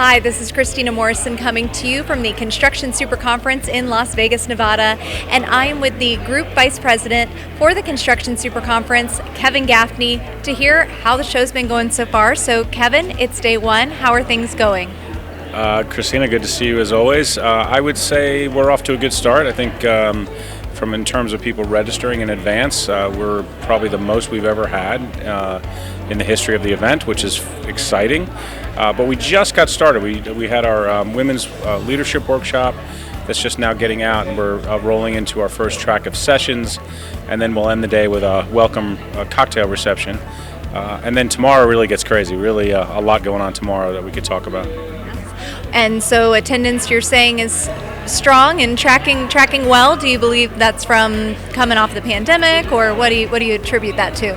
Hi, this is Christina Morrison coming to you from the Construction SuperConference in Las Vegas, Nevada, and I am with the Group Vice President for the Construction SuperConference, Kevin Gaffney, to hear how the show's been going so far. So Kevin, it's day one. How are things going? Christina, good to see you as always. I would say we're off to a good start. I think from in terms of people registering in advance, we're probably the most we've ever had in the history of the event, which is exciting. But we just got started. We had our women's leadership workshop that's just now getting out, and we're rolling into our first track of sessions, and then we'll end the day with a welcome cocktail reception. And then tomorrow really gets crazy. Really a lot going on tomorrow that we could talk about. And so attendance, you're saying, is strong and tracking well. Do you believe that's from coming off the pandemic, or what do you attribute that to?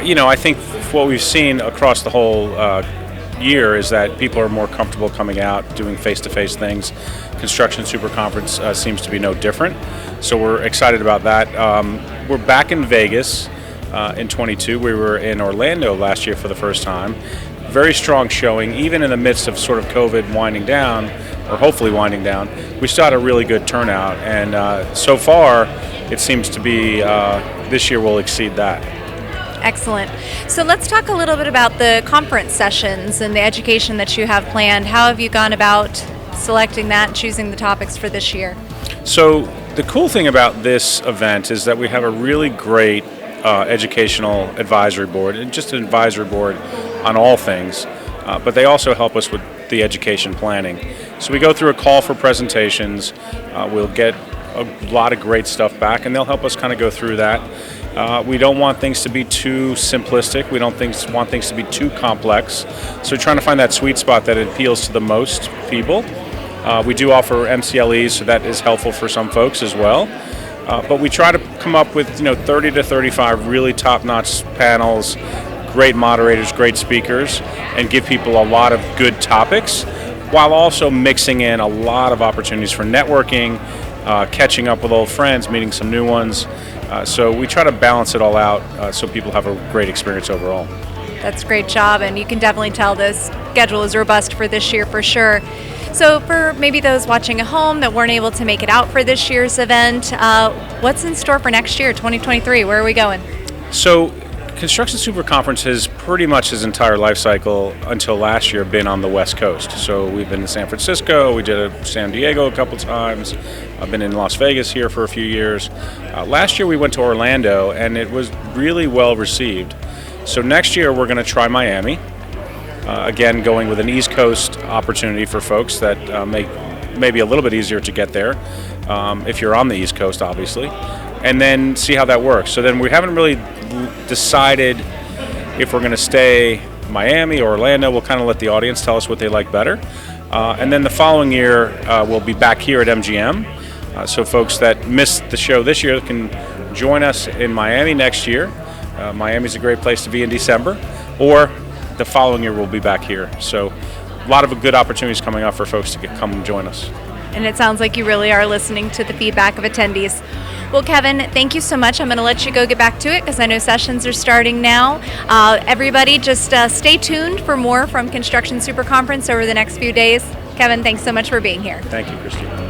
I think what we've seen across the whole year is that people are more comfortable coming out, doing face-to-face things. Construction SuperConference seems to be no different, so we're excited about that. We're back in Vegas in 22. We were in Orlando last year for the first time. Very strong showing, even in the midst of sort of COVID winding down, or hopefully winding down. We still had a really good turnout, and so far it seems to be this year will exceed that. Excellent. So let's talk a little bit about the conference sessions and the education that you have planned. How have you gone about selecting that and choosing the topics for this year? So the cool thing about this event is that we have a really great educational advisory board, and just an advisory board on all things, but they also help us with the education planning. So we go through a call for presentations, we'll get a lot of great stuff back, and they'll help us kind of go through that. We don't want things to be too simplistic, we don't want things to be too complex, so we're trying to find that sweet spot that appeals to the most people. We do offer MCLEs, so that is helpful for some folks as well. But we try to come up with 30 to 35 really top-notch panels, great moderators, great speakers, and give people a lot of good topics, while also mixing in a lot of opportunities for networking, catching up with old friends, meeting some new ones. So we try to balance it all out so people have a great experience overall. That's a great job, and you can definitely tell this schedule is robust for this year for sure. So for maybe those watching at home that weren't able to make it out for this year's event, what's in store for next year, 2023? Where are we going? So Construction SuperConference has pretty much his entire life cycle until last year been on the West Coast. So we've been to San Francisco, we did San Diego a couple times, I've been in Las Vegas here for a few years. Last year we went to Orlando, and it was really well received. So next year we're going to try Miami. Again, going with an East Coast opportunity for folks that may be a little bit easier to get there if you're on the East Coast, obviously, and then see how that works. So then we haven't really decided if we're going to stay Miami or Orlando. We'll kind of let the audience tell us what they like better. And then the following year, we'll be back here at MGM. So folks that missed the show this year can join us in Miami next year. Miami's a great place to be in December. Or the following year we'll be back here. So a lot of good opportunities coming up for folks to come and join us. And it sounds like you really are listening to the feedback of attendees. Well, Kevin, thank you so much. I'm going to let you go get back to it because I know sessions are starting now. Everybody, just stay tuned for more from Construction SuperConference over the next few days. Kevin, thanks so much for being here. Thank you, Christine.